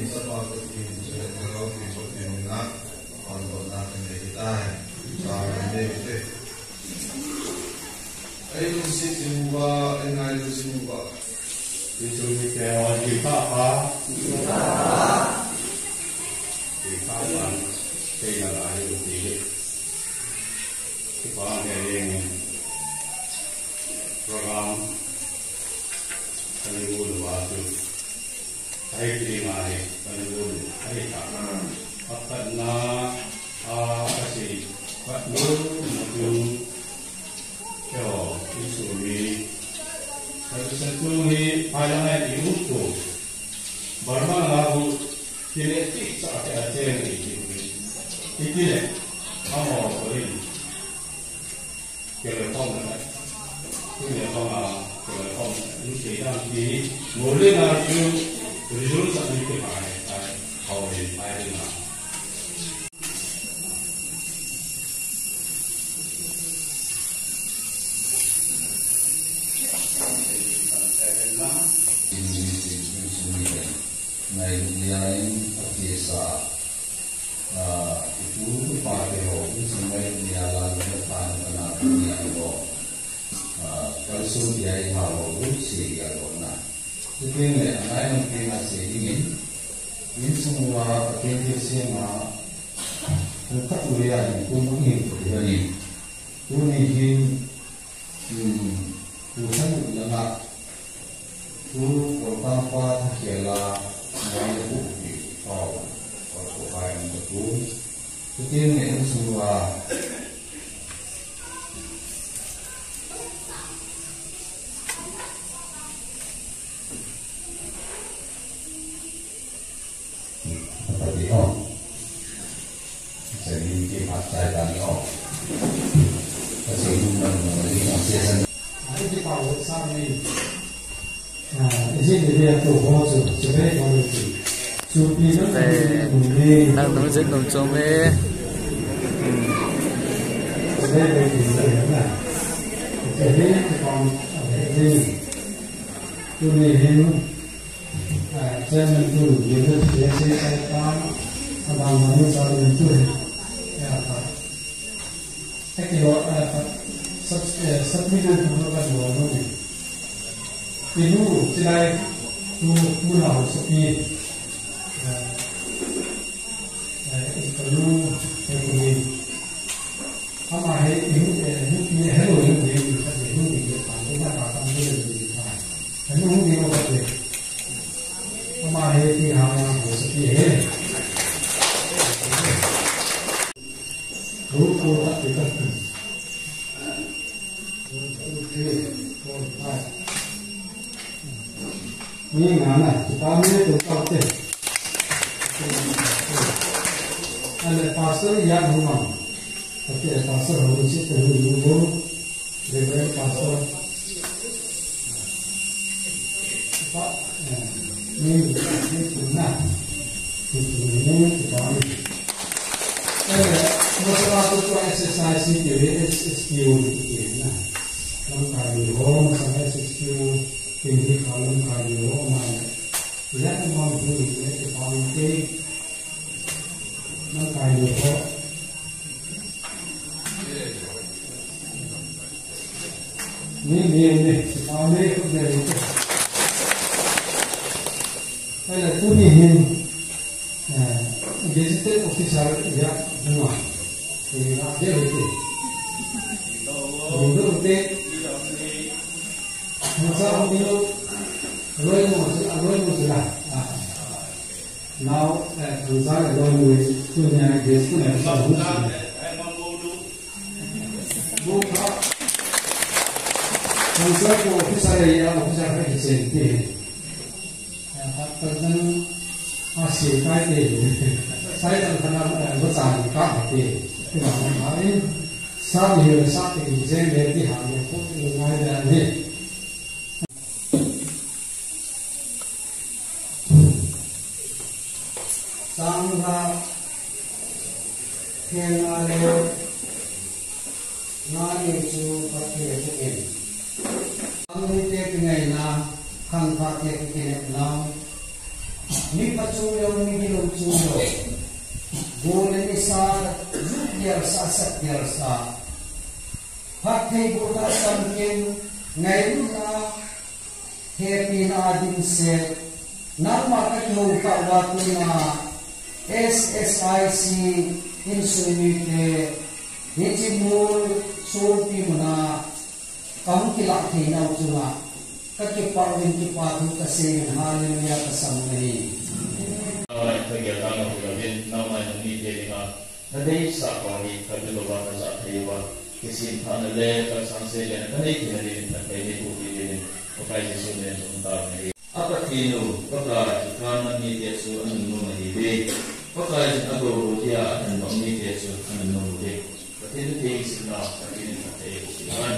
sa pagkakin sa ito, ito na, pagkakin natin na kita, sa akin ito. Ay, kung sinuba, ay ngayon sinuba. Isulit kaya kita pa. Kita pa. Kaya lahat yung tigit. Kita ang program kanibul waktu saya kirimahi kanibul hari kanan akan na kasih pak nur maju yo isuri satu ni pajangan ibu tu barang lagu kinetik saat ada ini le kamu boleh telepon telepon ini kita di mulai dari result sampai ke mana kau ini mana Nailain biasa itu pakai hobi sampai nialan depan kena niago kalau dia mau uji kalau nak itu ni anak yang kita ingin ini semua kerja semua tetap ulian itu mungkin jadi ini bukan jangan tu bertanpa kela mai bukti tahu apa yang betul itu ni semua đang nấu dịch nấu trông ấy ini mana? Kami itu tahu deh. Ada pasal yang rumah, tapi ada pasal harus itu dulu, lepas pasal. Pak, ini punah, ini kita ini. Masalah itu exercise ini skill ini. Kalau cardio, misalnya skill tinggi kalau cardio mana? Lihat mau dulu, itu paling cardio. Ini, kalau ini itu dari itu. Kalau tu ni, jadi official ya semua. Ini ada itu. Itu itu. Masa itu, roy musulah. Now, misalnya roy punya gestu yang bagus. Buka. Masa itu official presenti. Tentang hasil kaji, saya terkenal besar kaji. Kemarin saat ini saya lihat hal itu lumayan ni. Sangha kenale nani tu pakai tu. Kami tengah na kan pakai tu na. mi pachung yo mi gilong chung yo goleni sa yar sa sat yar sa hat thei boda samkin ngai na happy na din se narma ka ho ka wa tu na SSIC insuimite hechimul solpi muna kam kila thina chunga kake parwin ki pathu kase haleluya kasamni Pergi agama berlebih, nama yang dijelaskan. Nanti sakoni kalau bawa masa tiba, kesimpulan le tersanse dan nanti kita ini terkait bukti ini, pakai sesuatu yang untuk ini. Apa kinu, pakai karena ini Yesus anu menjadi, pakai agama dia anu ini Yesus anu menjadi. Berarti itu tinggal ini pakai kesimpulan.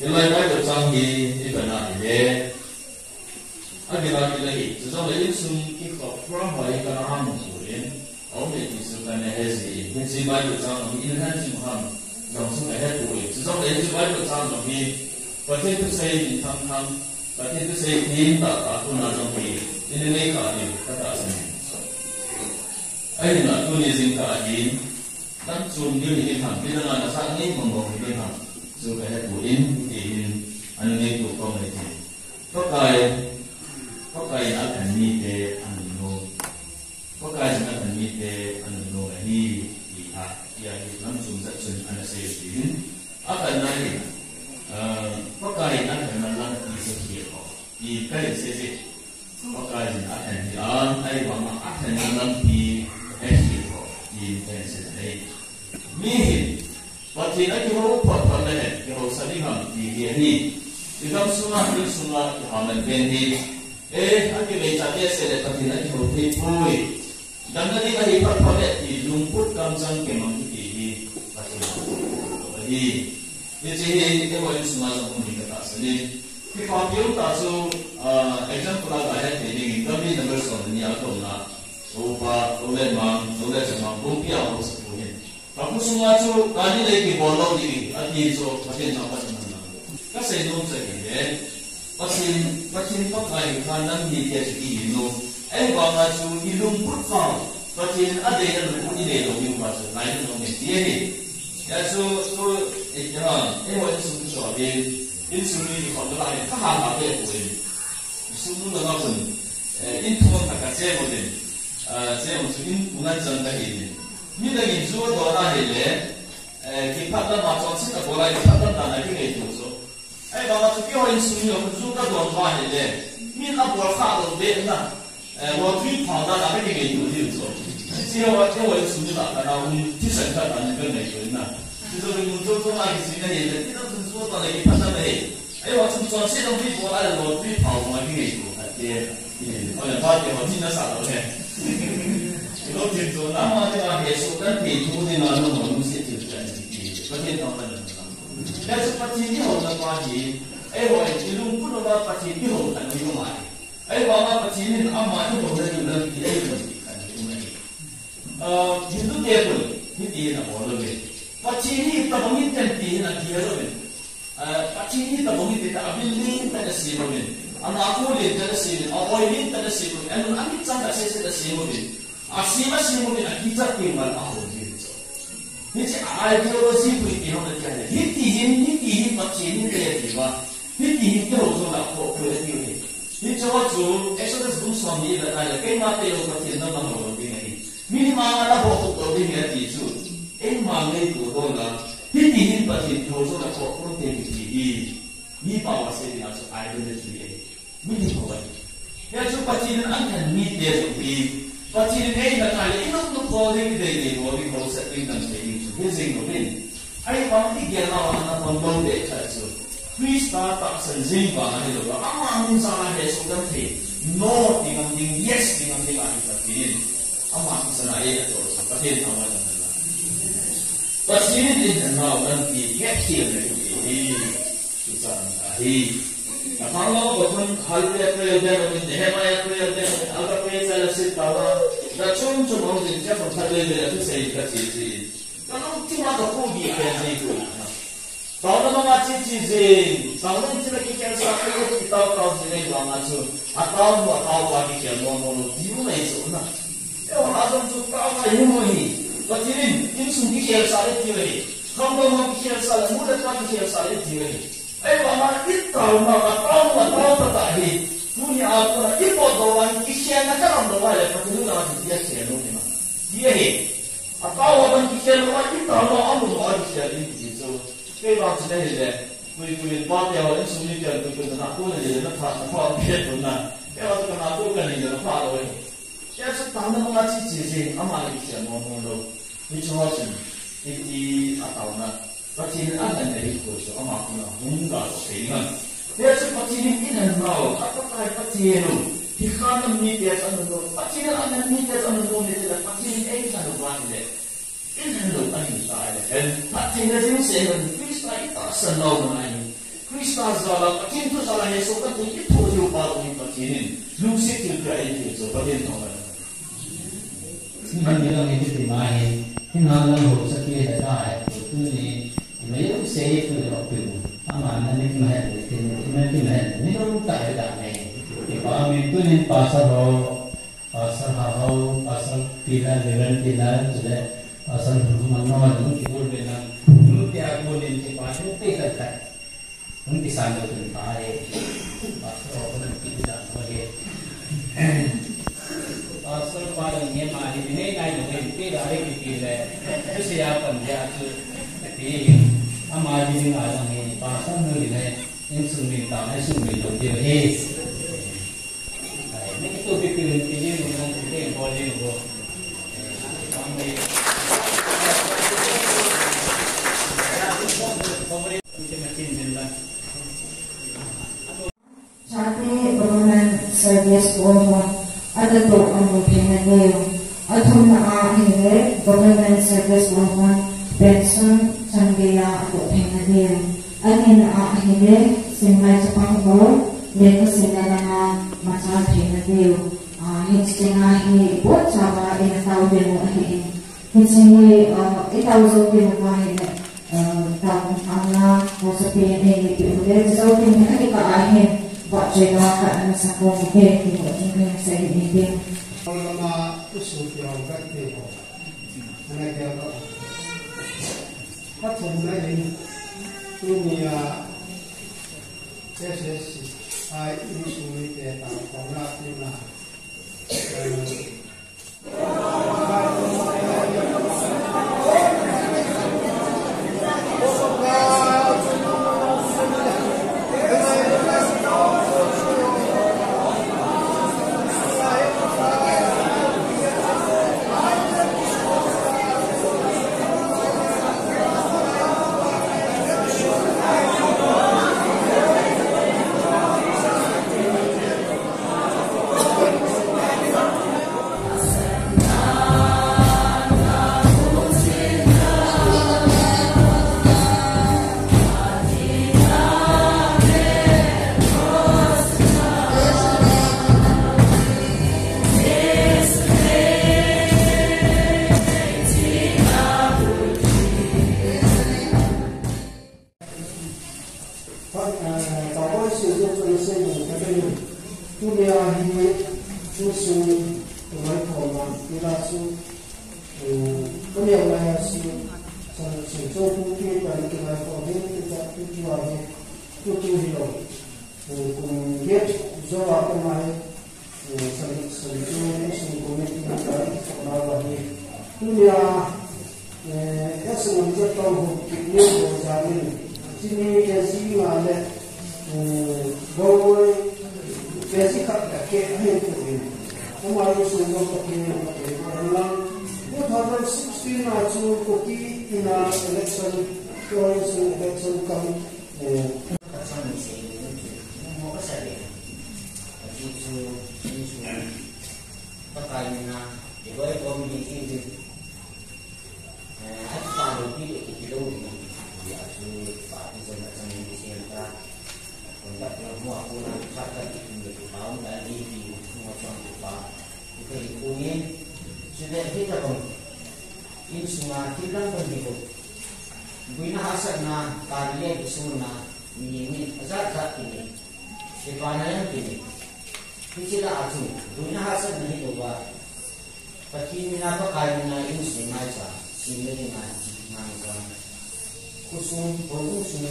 Yang lain itu canggih ini benar ini. Agak lagi, sesuatu sum kita kurang baik karena ham surin, awak itu sebenarnya hezi. Hezi baik jangan ini kan cuma langsung ada tuh. Sesuatu hezi baik jangan ini, berarti itu saya ditangkap, berarti itu saya minta aku nazar ini mereka ini kata asing. Aina tu ni zingka ini, dan sum dia ini ham, dia dengan asal ini menggong dia ham, supaya tuin anu ni tu komuniti. Pakai akan mite anu, pakai akan mite anu ni ia langsung saja anda sendiri akan naik. Pakai akan nalang disebut di kali sesi. Pakai akan dian, ayam akan nalang di kali sesi. Mihir, pasti nak kau patah leh, kau sadiham di hari. Jika sungai haman bendi. Aki baca dia sedang tidak dihobi pui. Dan tadi kali perpade di lumpur kamsang kemang di pasir. Jadi kita boleh semua orang kita sendiri. Kita pion tasu example agak ini kami nomor soalnya ni aku nak. Sofa, oleh mang, oleh semang bukti aku sepuluh. Aku semua tu kali lagi bolong di ati so pasien sampai mana. Kasih nom sekali. Pasin pakai kanan di atas ini, bangga tu ilung putfang. Pasin ada yang berpunyi di dalam pasal lain orang dia ni. Ya so wajib semua soal ini semua di kalau lain kahar apa pun. Semua orang pun ini pun tak kacau pun. Saya mungkin bukan jangan ini. Ni lagi jual dolar ini. Kita dah macam kita boleh kita dah nak ini tu. Bangga tu kau yang sunyi aku juga doa doa ni deh. Mina buat kado deh na. Waktu itu pada apa ni itu tu. Jadi waktu yang sunyi lah karena di sana kan kan itu na. Jadi untuk tu lagi sini ni, kita tu semua tak lagi pasal ni. Waktu tu saya tu pergi buat ada waktu itu lagi itu. Oleh pada waktu ni sahaja ni. Kalau itu nama dia Yesus kan itu di mana manusia itu kan. Bagaimana orang dan seperti ini orang pagi, orang ilmu pun orang pagi ini orang ilmu lagi. Bangga pagi ini amat itu orang ilmu dia ilmu kan ilmu lagi. Hindu dia pun ini nak boleh. Pagi ini tak mungkin tentu nak dia boleh. Pagi ini tak mungkin kita ambil ni tak ada sih boleh. Anak aku ni tak ada sih, awak ini tak ada sih boleh. Anak kita tak ada sih boleh. Asyik sih boleh kita tinggal awak. Jadi ideologi itu yang ada. Hiti macam ni dia. Hiti itu orang nak kau ini. Ini cuma tu, esok tu suami dah ada. Kau mati orang macam mana orang ini. Minimal ada bawa tu dia itu. Mangai tu orang. Hiti macam tu orang nak kau ini. Ni bawa sendiri macam ideologi. Minimal. Ya cuma macam angkat ni dia tu. Pasti ni nak kali ini tu calling dia boleh kau setting dan setting tu. Hezing mungkin. Ayah pasti dia nak anak pembong deh tu. Krista tak senzing banget itu. Aman salah Yesus kan sih. No dengan yes dengan ayat tadi. Aman sana ayat tu. Pasti sama dengan. Pasti ni dia nak nanti kecil ni. Susah ni. Kalau bukan hal yang terjadi dengan hemaya terjadi, agak penyesal setelah Racun cuma orang siapa sahaja dia tu saya kasih. Kalau cuma ada kopi yang itu, tao nó mà chỉ gì tao nên chỉ là cái ಕೆಲಸ cái tao chỉ lấy vào mà chứ tao mà tao qua cái chuyện nó thiếu này số na nếu mà tao chúng tao mà hiểu rồi có chỉ nên những sự cái ಕೆಲಸ đấy thiếu đấy không có một cái ಕೆಲಸ là muốn được cái ಕೆಲಸ đấy thiếu đấy ấy mà ít tao mà tao tại vì punya aku na ipo doan kisah na karam doan le patulu na dia selo ni ma dia he atau orang kisah doan kita lo amu doan kisah ini so kai ba tu dai le kui ba dia orang suni dia tu na aku na dia na tha pa dia tu na ya tu na aku kan ni na pa lo ya so ta na ma chi chi ama le kisah mo lo ni cho sin di atau na patin anan dari ko so ama ku na hunga so sai dia seperti ini dan mau apakah seperti itu di kanan ni dia akan seperti anak ni dia akan dia seperti ini kan bukan dia ini loh kan saya dan seperti itu saya Kristus itu selalu mengenai Kristus salah itu salah Yesus kan itu juga ini seperti ini lucid juga itu seperti itu mình nhớ ngày thứ ba này khi nào nó hỗ trợ kia đã đại từ này mấy lúc xe từ đó từ mà nó nên mà thì mình thì mình nếu tại đại này thì có mình tôi nên pasal pila sudah pasal rumah nol itu kita bilang itu dia boleh pasal pila tak nanti sambil tuntai pasal apa kita boleh pasal paling ni mari ini naik mungkin pila hari kita itu siapa dia tu tapi amar ini ada ni pasal ni yang sumber tanah sumber tu dia ini itu pilih ini mungkin kita boleh buat kami Saatnya government service worldwide ada tu ambil pengen atau nak ini government service worldwide pension sanggaya atau pengen ani nak ini singgah Jepang go mereka singgah macam pengen hingga ini buat cara ini tahu demo ini hingga tahu so demo ini tahu anak seperti ini dia tahu demo ini keahlian buat jaga kan satu mungkin ini saya ini lama usul yang kata anak dia patut ini dunia SSC ini sulit ya tahu kalau kita buina hasad na kariya gusto na ni azat kini ipanayan kini sila atu buina hasad na ito ba pati minapakain na yung sinaysa sinili na kusum kusum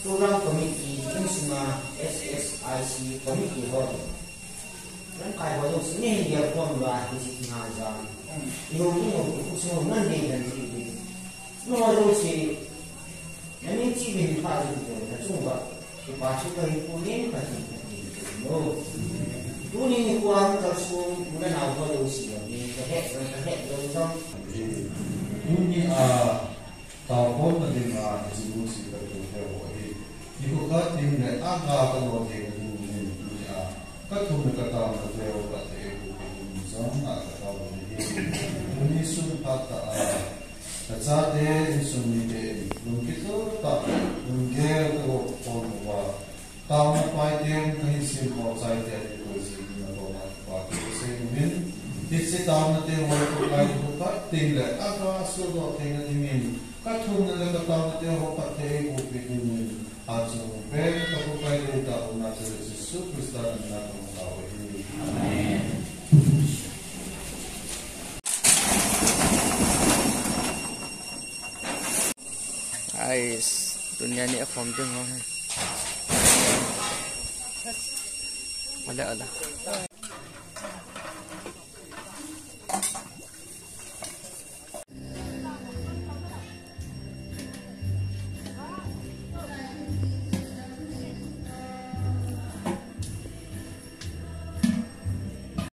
turang komiti yung suma SSIC komiti ho dan kai ho sini dia pun ba di sinaysa yung kusum nande dan di no ro si yani chi bin pa de na chunga ki pa chu kai punin pa no Tuni kuang tersebut mula nak buat usia ni terhad dalam jam. Ini tahun nanti mah diskusi berkumpul ini. Jika katim le agak kalau dia ini katum kata mereka kata itu sama kata ini sumpah tak ada sumber mungkin tu tak mungkin tu orang tahu apa yang kami simpul saja itu sehingga orang buat sehingga Disi tahu nanti orang lain buka tinggal agak sudah tinggal ini. Katung nanti tahu nanti orang pakai kopi ini. Ajar baik kalau pakai tahu nanti Yesus Kristus nanti tahu ini. Amin. Guys, dunia ni form tu mana? Ada.